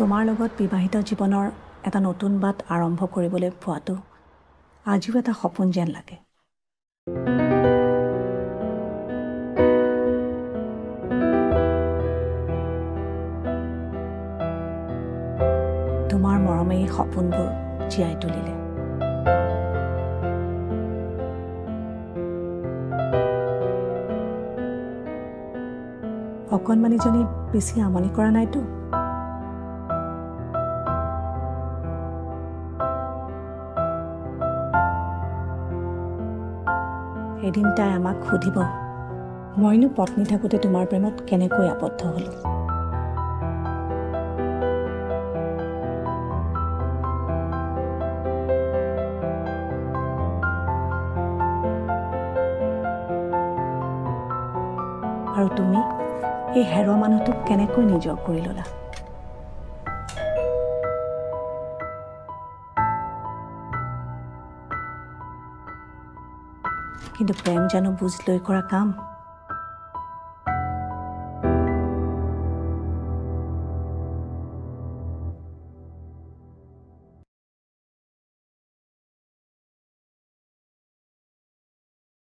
তোমাৰ লগত বিবাহিত জীৱনৰ এটা নতুন বাট আৰম্ভ কৰিবলৈ পোৱাটো আজিও এটা সপোন যেন লাগে। তোমাৰ মৰমে এই সপোনবোৰ জীয়াই তুলিলে। অকণমানিজনী বেছি আমনি কৰা নাইতো? এদিন তাই আমাক সুধিব, মইনো পত্নী থাকোঁতে তোমাৰ প্ৰেমত কেনেকৈ আবদ্ধ হ'লো। আৰু তুমি এই হেৰুৱা মানুহটোক কেনেকৈ নিজৰ কৰি ল'লা। কিন্তু প্ৰেম জানো বুজ লৈ কৰা কাম?